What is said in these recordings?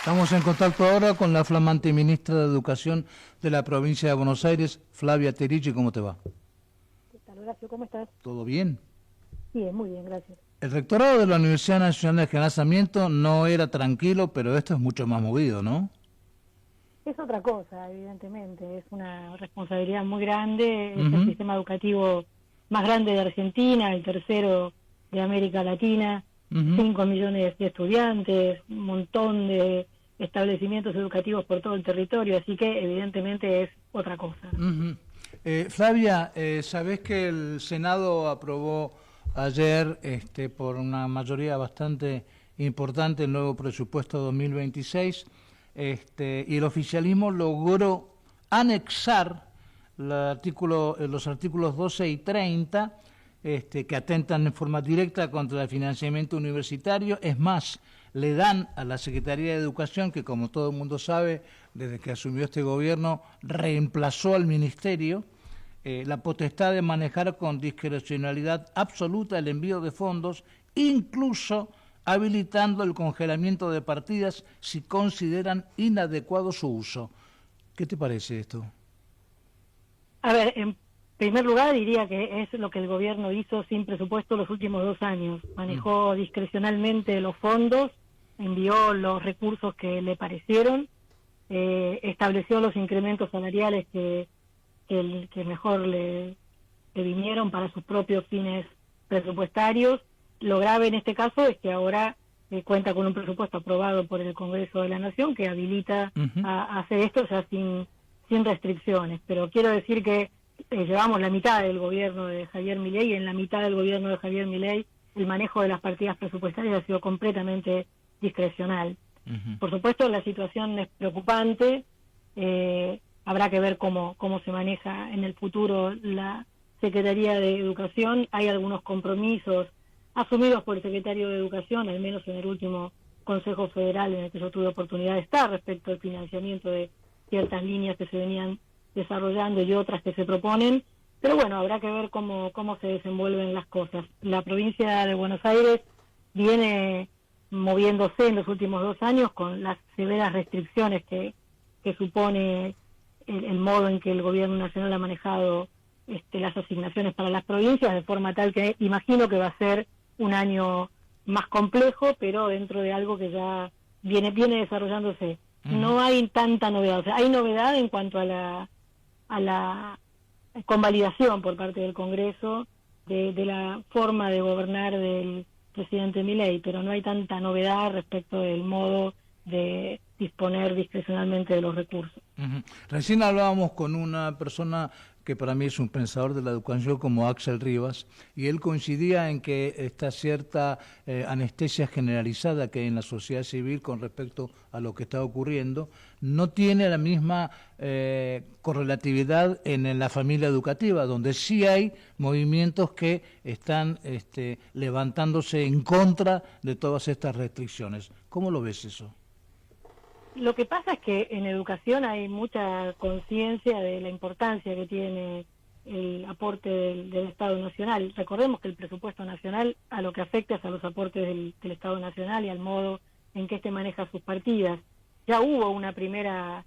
Estamos en contacto ahora con la flamante ministra de Educación de la provincia de Buenos Aires, Flavia Terici. ¿Cómo te va? ¿Qué tal, Horacio? ¿Cómo estás? ¿Todo bien? Bien, muy bien, gracias. El rectorado de la Universidad Nacional de General Sarmiento no era tranquilo, pero esto es mucho más movido, ¿no? Es otra cosa, evidentemente, es una responsabilidad muy grande, es el Uh-huh. sistema educativo más grande de Argentina, el tercero de América Latina, Uh-huh. 5 millones de estudiantes, un montón de establecimientos educativos por todo el territorio, así que evidentemente es otra cosa. Uh-huh. Flavia, ¿sabés que el Senado aprobó ayer por una mayoría bastante importante el nuevo presupuesto 2026? Y el oficialismo logró anexar los artículos 12 y 30, que atentan en forma directa contra el financiamiento universitario. Es más, le dan a la Secretaría de Educación, que como todo el mundo sabe, desde que asumió este gobierno, reemplazó al Ministerio, la potestad de manejar con discrecionalidad absoluta el envío de fondos, incluso habilitando el congelamiento de partidas si consideran inadecuado su uso. ¿Qué te parece esto? A ver, en primer lugar diría que es lo que el gobierno hizo sin presupuesto los últimos 2 años. Manejó discrecionalmente los fondos, envió los recursos que le parecieron, estableció los incrementos salariales que mejor le vinieron para sus propios fines presupuestarios. Lo grave en este caso es que ahora cuenta con un presupuesto aprobado por el Congreso de la Nación que habilita a hacer esto ya sin restricciones, pero quiero decir que llevamos la mitad del gobierno de Javier Milei, y en la mitad del gobierno de Javier Milei el manejo de las partidas presupuestarias ha sido completamente discrecional. Por supuesto, la situación es preocupante, habrá que ver cómo se maneja en el futuro la Secretaría de Educación. Hay algunos compromisos asumidos por el secretario de Educación, al menos en el último Consejo Federal en el que yo tuve oportunidad de estar, respecto al financiamiento de ciertas líneas que se venían desarrollando y otras que se proponen, pero bueno, habrá que ver cómo se desenvuelven las cosas. La provincia de Buenos Aires viene moviéndose en los últimos 2 años con las severas restricciones que supone el modo en que el gobierno nacional ha manejado las asignaciones para las provincias, de forma tal que imagino que va a ser un año más complejo, pero dentro de algo que ya viene desarrollándose. No hay tanta novedad, o sea, hay novedad en cuanto a la convalidación por parte del Congreso de la forma de gobernar del presidente Milei, pero no hay tanta novedad respecto del modo de disponer discrecionalmente de los recursos. Recién hablábamos con una persona que para mí es un pensador de la educación como Axel Rivas, y él coincidía en que esta cierta anestesia generalizada que hay en la sociedad civil con respecto a lo que está ocurriendo no tiene la misma correlatividad en la familia educativa, donde sí hay movimientos que están levantándose en contra de todas estas restricciones. ¿Cómo lo ves eso? Lo que pasa es que en educación hay mucha conciencia de la importancia que tiene el aporte del Estado Nacional. Recordemos que el presupuesto nacional a lo que afecta es a los aportes del Estado Nacional y al modo en que éste maneja sus partidas. Ya hubo una primera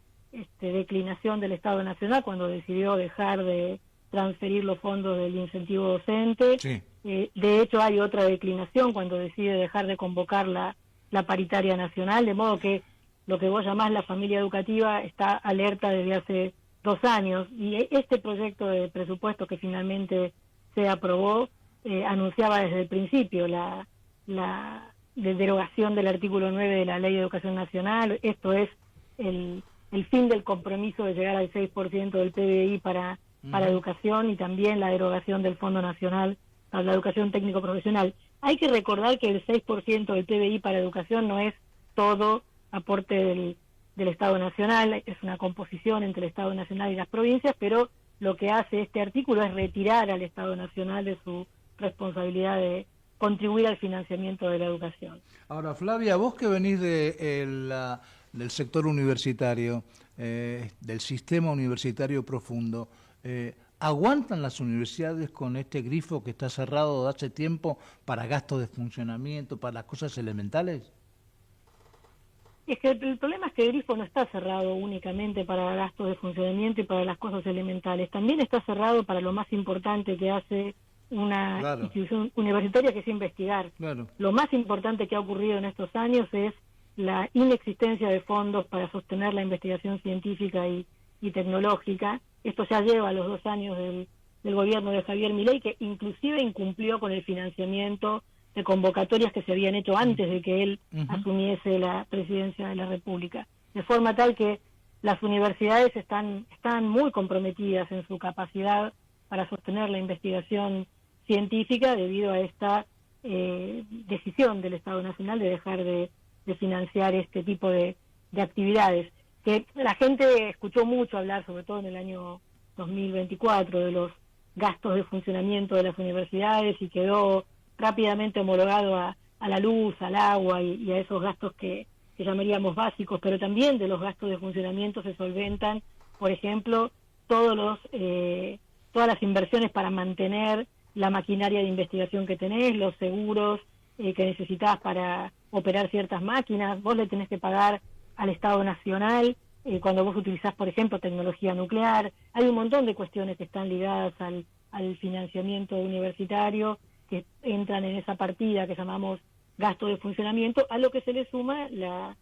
declinación del Estado Nacional cuando decidió dejar de transferir los fondos del incentivo docente. Sí. De hecho, hay otra declinación cuando decide dejar de convocar la paritaria nacional, de modo que lo que vos llamás la familia educativa está alerta desde hace 2 años, y este proyecto de presupuesto que finalmente se aprobó anunciaba desde el principio la derogación del artículo 9 de la Ley de Educación Nacional. Esto es el fin del compromiso de llegar al 6% del PBI para educación, y también la derogación del Fondo Nacional para la Educación Técnico Profesional. Hay que recordar que el 6% del PBI para educación no es todo aporte del Estado Nacional, es una composición entre el Estado Nacional y las provincias, pero lo que hace este artículo es retirar al Estado Nacional de su responsabilidad de contribuir al financiamiento de la educación. Ahora, Flavia, vos que venís del sector universitario, del sistema universitario profundo, ¿aguantan las universidades con este grifo que está cerrado de hace tiempo para gastos de funcionamiento, para las cosas elementales? Es que el problema es que el grifo no está cerrado únicamente para gastos de funcionamiento y para las cosas elementales. También está cerrado para lo más importante que hace una institución universitaria, que es investigar. Claro. Lo más importante que ha ocurrido en estos años es la inexistencia de fondos para sostener la investigación científica y tecnológica. Esto ya lleva los 2 años del gobierno de Javier Milei, que inclusive incumplió con el financiamiento de convocatorias que se habían hecho antes de que él asumiese la presidencia de la República. De forma tal que las universidades están muy comprometidas en su capacidad para sostener la investigación científica debido a esta decisión del Estado Nacional de dejar de financiar este tipo de actividades. Que la gente escuchó mucho hablar, sobre todo en el año 2024, de los gastos de funcionamiento de las universidades y quedó rápidamente homologado a la luz, al agua y a esos gastos que llamaríamos básicos, pero también de los gastos de funcionamiento se solventan, por ejemplo, todas las inversiones para mantener la maquinaria de investigación que tenés, los seguros que necesitas para operar ciertas máquinas. Vos le tenés que pagar al Estado Nacional cuando vos utilizás, por ejemplo, tecnología nuclear. Hay un montón de cuestiones que están ligadas al financiamiento universitario, que entran en esa partida que llamamos gasto de funcionamiento, a lo que se le suma la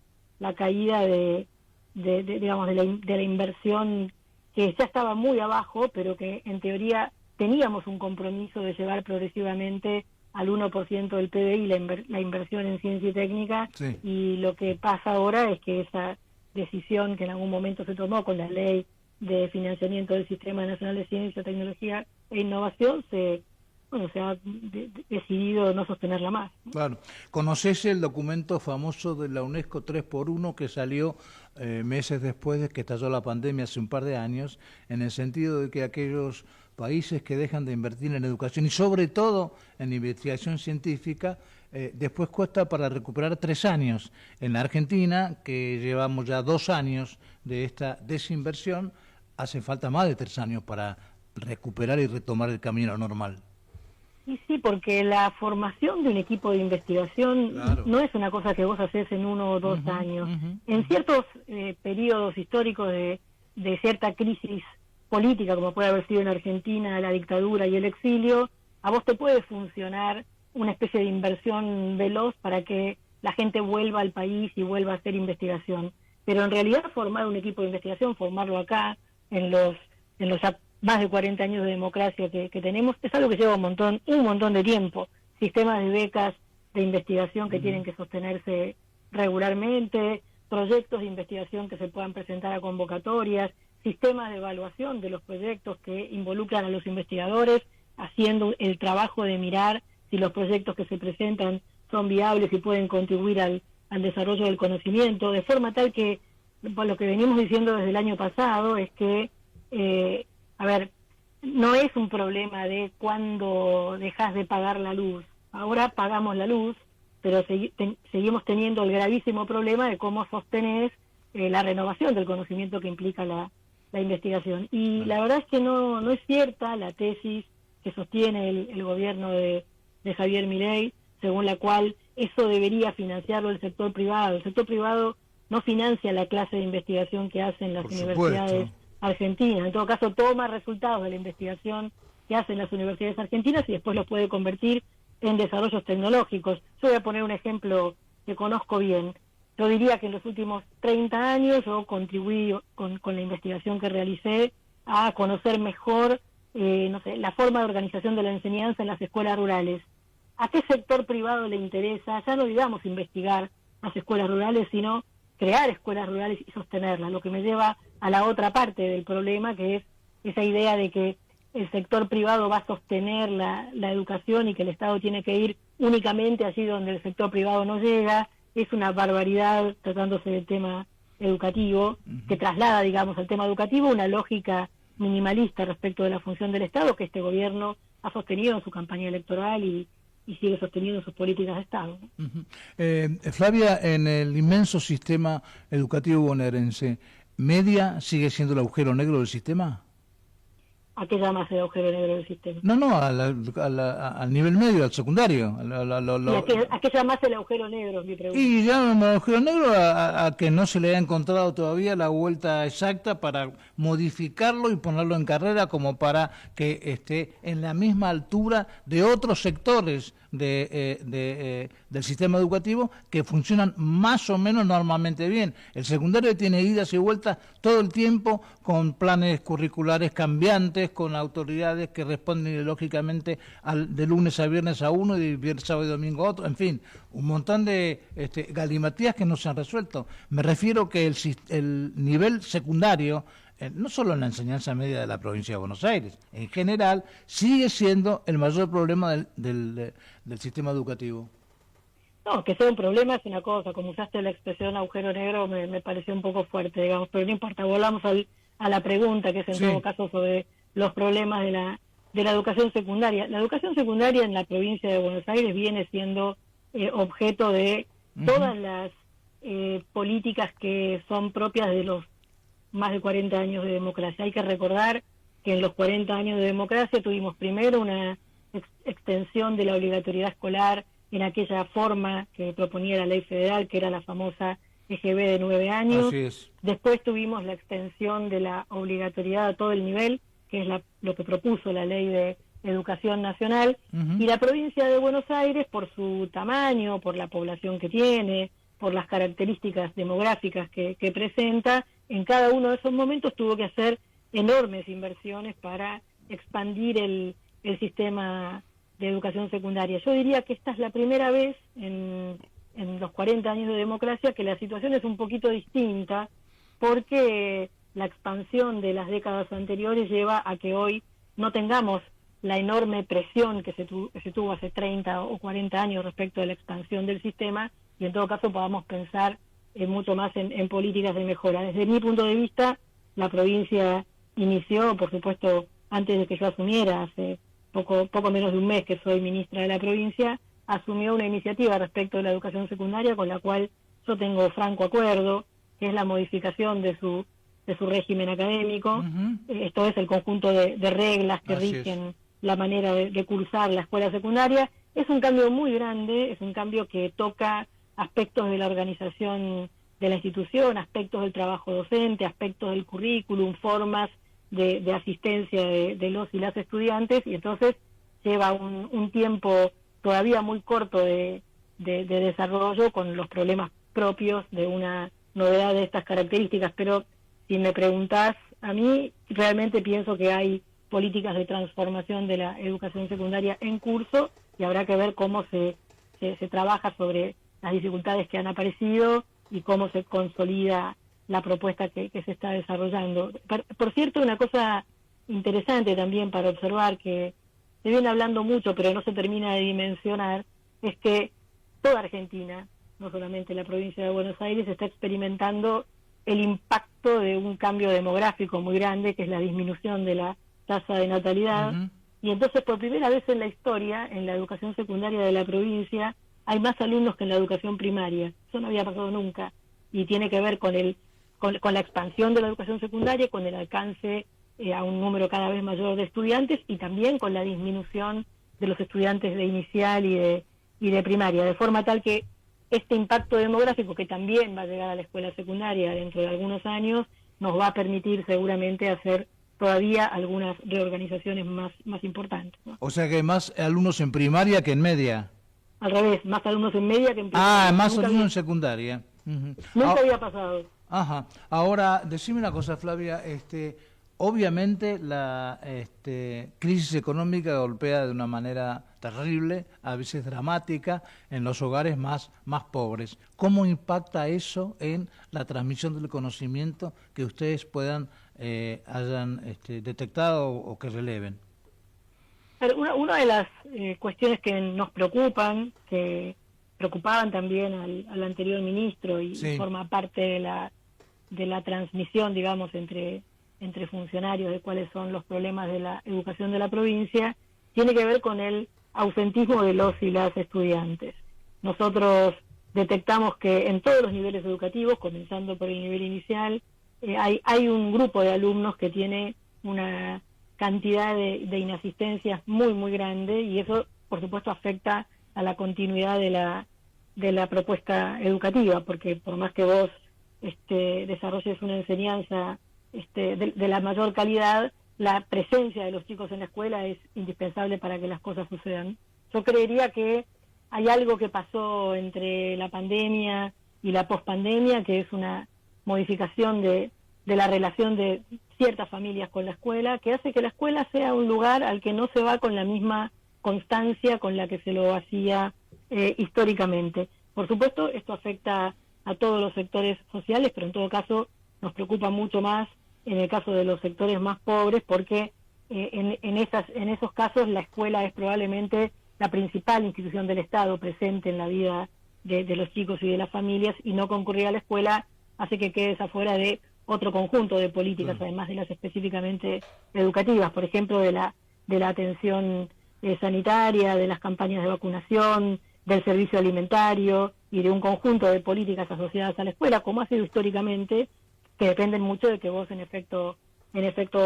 caída de la inversión, que ya estaba muy abajo, pero que en teoría teníamos un compromiso de llevar progresivamente al 1% del PBI la inversión en ciencia y técnica, sí. Y lo que pasa ahora es que esa decisión que en algún momento se tomó con la ley de financiamiento del Sistema Nacional de Ciencia, Tecnología e Innovación se ha decidido no sostenerla más, ¿no? Claro. ¿Conocés el documento famoso de la UNESCO 3x1 que salió meses después de que estalló la pandemia hace un par de años, en el sentido de que aquellos países que dejan de invertir en educación y sobre todo en investigación científica, después cuesta para recuperar 3 años? En la Argentina, que llevamos ya 2 años de esta desinversión, hace falta más de 3 años para recuperar y retomar el camino normal. Y sí, porque la formación de un equipo de investigación no es una cosa que vos haces en 1 o 2 años. En ciertos periodos históricos de cierta crisis política, como puede haber sido en Argentina, la dictadura y el exilio, a vos te puede funcionar una especie de inversión veloz para que la gente vuelva al país y vuelva a hacer investigación. Pero en realidad formar un equipo de investigación, formarlo acá, en los ya más de 40 años de democracia que tenemos, es algo que lleva un montón de tiempo. Sistemas de becas de investigación que tienen que sostenerse regularmente, proyectos de investigación que se puedan presentar a convocatorias, sistemas de evaluación de los proyectos que involucran a los investigadores, haciendo el trabajo de mirar si los proyectos que se presentan son viables y pueden contribuir al desarrollo del conocimiento, de forma tal que lo que venimos diciendo desde el año pasado es que no es un problema de cuándo dejas de pagar la luz. Ahora pagamos la luz, pero seguimos teniendo el gravísimo problema de cómo sostenés la renovación del conocimiento que implica la investigación. Y la verdad es que no es cierta la tesis que sostiene el gobierno de Javier Milei, según la cual eso debería financiarlo el sector privado. El sector privado no financia la clase de investigación que hacen las universidades argentinas. En todo caso, toma resultados de la investigación que hacen las universidades argentinas y después los puede convertir en desarrollos tecnológicos. Yo voy a poner un ejemplo que conozco bien. Yo diría que en los últimos 30 años yo contribuí con la investigación que realicé a conocer mejor la forma de organización de la enseñanza en las escuelas rurales. ¿A qué sector privado le interesa? Ya no digamos investigar las escuelas rurales, sino crear escuelas rurales y sostenerlas, lo que me lleva a la otra parte del problema, que es esa idea de que el sector privado va a sostener la educación y que el Estado tiene que ir únicamente allí donde el sector privado no llega. Es una barbaridad tratándose del tema educativo, que traslada, digamos, al tema educativo una lógica minimalista respecto de la función del Estado que este gobierno ha sostenido en su campaña electoral y sigue sosteniendo en sus políticas de Estado. Flavia, en el inmenso sistema educativo bonaerense, ¿media sigue siendo el agujero negro del sistema? ¿A qué llamas el agujero negro del sistema? No, al nivel medio, al secundario. ¿Y a qué llamas el agujero negro, es mi pregunta? Y llaman al agujero negro a que no se le ha encontrado todavía la vuelta exacta para modificarlo y ponerlo en carrera como para que esté en la misma altura de otros sectores del sistema educativo que funcionan más o menos normalmente bien. El secundario tiene idas y vueltas todo el tiempo con planes curriculares cambiantes, con autoridades que responden ideológicamente de lunes a viernes a uno y de viernes, sábado y domingo a otro, en fin, un montón de galimatías que no se han resuelto. Me refiero que el nivel secundario, no solo en la enseñanza media de la provincia de Buenos Aires, en general, sigue siendo el mayor problema del sistema educativo. No, que sea un problema es una cosa, como usaste la expresión agujero negro me pareció un poco fuerte, digamos, pero no importa, volvamos a la pregunta, que es en todo caso sobre los problemas de la educación secundaria. La educación secundaria en la provincia de Buenos Aires viene siendo objeto de todas las políticas que son propias de los más de 40 años de democracia. Hay que recordar que en los 40 años de democracia tuvimos primero una extensión de la obligatoriedad escolar en aquella forma que proponía la ley federal, que era la famosa EGB de 9 años. Así es. Después tuvimos la extensión de la obligatoriedad a todo el nivel, que es lo que propuso la ley de educación nacional. Y la provincia de Buenos Aires, por su tamaño, por la población que tiene, por las características demográficas que presenta, en cada uno de esos momentos tuvo que hacer enormes inversiones para expandir el sistema de educación secundaria. Yo diría que esta es la primera vez en los 40 años de democracia que la situación es un poquito distinta, porque la expansión de las décadas anteriores lleva a que hoy no tengamos la enorme presión que se tuvo hace 30 o 40 años respecto de la expansión del sistema, y en todo caso podamos pensar mucho más en políticas de mejora. Desde mi punto de vista, la provincia inició, por supuesto, antes de que yo asumiera, hace poco menos de un mes que soy ministra de la provincia, asumió una iniciativa respecto de la educación secundaria con la cual yo tengo franco acuerdo, que es la modificación de su régimen académico. Esto es el conjunto de reglas que rigen la manera de cursar la escuela secundaria. Es un cambio muy grande, es un cambio que toca aspectos de la organización de la institución, aspectos del trabajo docente, aspectos del currículum, formas de asistencia de los y las estudiantes, y entonces lleva un tiempo todavía muy corto de desarrollo con los problemas propios de una novedad de estas características. Pero si me preguntás, a mí realmente pienso que hay políticas de transformación de la educación secundaria en curso, y habrá que ver cómo se trabaja sobre las dificultades que han aparecido y cómo se consolida la propuesta que se está desarrollando. Por cierto, una cosa interesante también para observar, que se viene hablando mucho pero no se termina de dimensionar, es que toda Argentina, no solamente la provincia de Buenos Aires, está experimentando el impacto de un cambio demográfico muy grande, que es la disminución de la tasa de natalidad. Y entonces, por primera vez en la historia, en la educación secundaria de la provincia, hay más alumnos que en la educación primaria. Eso no había pasado nunca, y tiene que ver con la expansión de la educación secundaria, con el alcance a un número cada vez mayor de estudiantes, y también con la disminución de los estudiantes de inicial y de primaria, de forma tal que este impacto demográfico, que también va a llegar a la escuela secundaria dentro de algunos años, nos va a permitir seguramente hacer todavía algunas reorganizaciones más importantes, ¿no? O sea que hay más alumnos en primaria que en media. Al revés, más alumnos en media que en primaria. Más alumnos en secundaria. Nunca había pasado. Ajá. Ahora, decime una cosa, Flavia, obviamente la crisis económica golpea de una manera terrible, a veces dramática, en los hogares más pobres. ¿Cómo impacta eso en la transmisión del conocimiento que ustedes hayan detectado o que releven? Una de las cuestiones que nos preocupan, que preocupaban también al anterior ministro y forma parte de la transmisión, digamos, entre funcionarios de cuáles son los problemas de la educación de la provincia, tiene que ver con el ausentismo de los y las estudiantes. Nosotros detectamos que en todos los niveles educativos, comenzando por el nivel inicial, hay un grupo de alumnos que tiene una cantidad de inasistencias muy, muy grande, y eso, por supuesto, afecta a la continuidad de la propuesta educativa, porque por más que vos desarrolles una enseñanza de la mayor calidad, la presencia de los chicos en la escuela es indispensable para que las cosas sucedan. Yo creería que hay algo que pasó entre la pandemia y la pospandemia, que es una modificación de la relación de ciertas familias con la escuela, que hace que la escuela sea un lugar al que no se va con la misma constancia con la que se lo hacía históricamente. Por supuesto, esto afecta a todos los sectores sociales, pero en todo caso nos preocupa mucho más en el caso de los sectores más pobres, porque en esos casos la escuela es probablemente la principal institución del Estado presente en la vida de los chicos y de las familias, y no concurrir a la escuela hace que quedes afuera de otro conjunto de políticas, además de las específicamente educativas, por ejemplo, de la atención sanitaria, de las campañas de vacunación, del servicio alimentario y de un conjunto de políticas asociadas a la escuela, como ha sido históricamente, que dependen mucho de que vos en efecto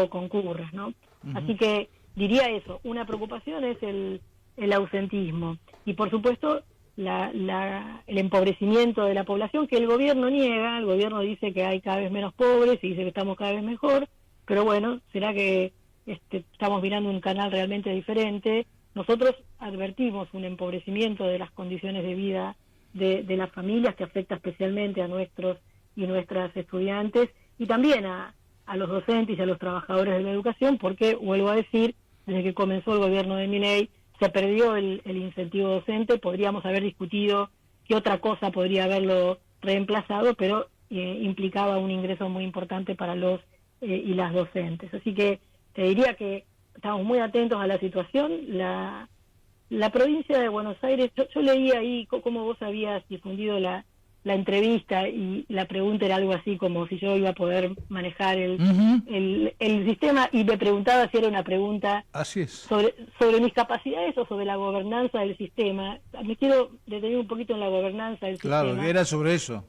concurras, ¿no? Así que diría eso, una preocupación es el ausentismo, y por supuesto el empobrecimiento de la población, que el gobierno niega. El gobierno dice que hay cada vez menos pobres y dice que estamos cada vez mejor, pero bueno, será que estamos mirando un canal realmente diferente. Nosotros advertimos un empobrecimiento de las condiciones de vida de las familias, que afecta especialmente a nuestros y nuestras estudiantes, y también a los docentes y a los trabajadores de la educación, porque, vuelvo a decir, desde que comenzó el gobierno de Milei se perdió el incentivo docente. Podríamos haber discutido qué otra cosa podría haberlo reemplazado, pero implicaba un ingreso muy importante para los y las docentes. Así que te diría que estamos muy atentos a la situación. La provincia de Buenos Aires, yo leí ahí cómo vos habías difundido la entrevista, y la pregunta era algo así como si yo iba a poder manejar el sistema, y me preguntaba si era una pregunta así es, sobre mis capacidades o sobre la gobernanza del sistema. Me quiero detener un poquito en la gobernanza del sistema. Claro, era sobre eso.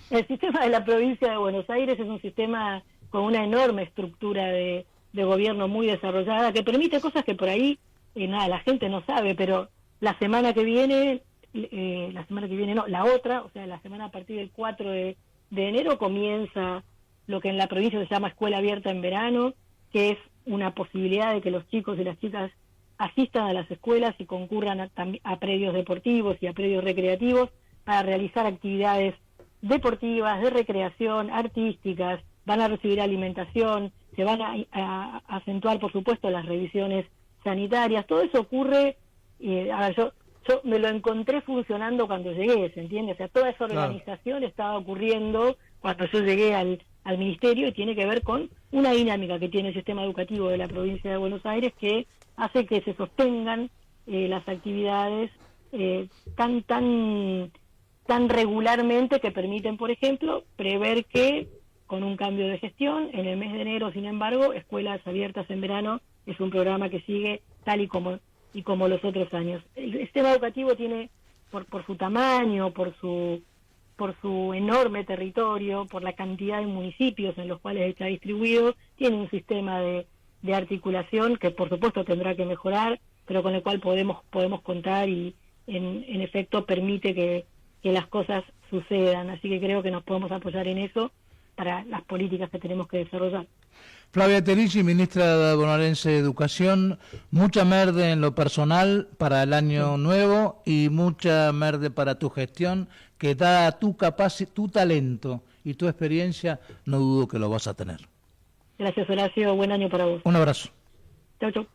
El sistema de la provincia de Buenos Aires es un sistema con una enorme estructura de gobierno muy desarrollada, que permite cosas que por ahí la gente no sabe, pero la semana que viene la otra, o sea, la semana a partir del 4 de enero comienza lo que en la provincia se llama Escuela Abierta en Verano, que es una posibilidad de que los chicos y las chicas asistan a las escuelas y concurran a predios deportivos y a predios recreativos para realizar actividades deportivas, de recreación, artísticas. Van a recibir alimentación, se van a acentuar, por supuesto, las revisiones sanitarias. Todo eso ocurre, yo me lo encontré funcionando cuando llegué, ¿se entiende? O sea, toda esa organización estaba ocurriendo cuando yo llegué al ministerio, y tiene que ver con una dinámica que tiene el sistema educativo de la provincia de Buenos Aires, que hace que se sostengan las actividades tan regularmente, que permiten, por ejemplo, prever que con un cambio de gestión, en el mes de enero, sin embargo, Escuelas Abiertas en Verano es un programa que sigue tal y como los otros años. El sistema educativo tiene, por su tamaño, por su enorme territorio, por la cantidad de municipios en los cuales está distribuido, tiene un sistema de articulación que por supuesto tendrá que mejorar, pero con el cual podemos contar, y en efecto permite que las cosas sucedan. Así que creo que nos podemos apoyar en eso para las políticas que tenemos que desarrollar. Flavia Terici, ministra bonaerense de Educación, mucha merde en lo personal para el año nuevo, y mucha merde para tu gestión, que dada tu talento y tu experiencia, no dudo que lo vas a tener. Gracias, Horacio. Buen año para vos. Un abrazo. Chau, chau.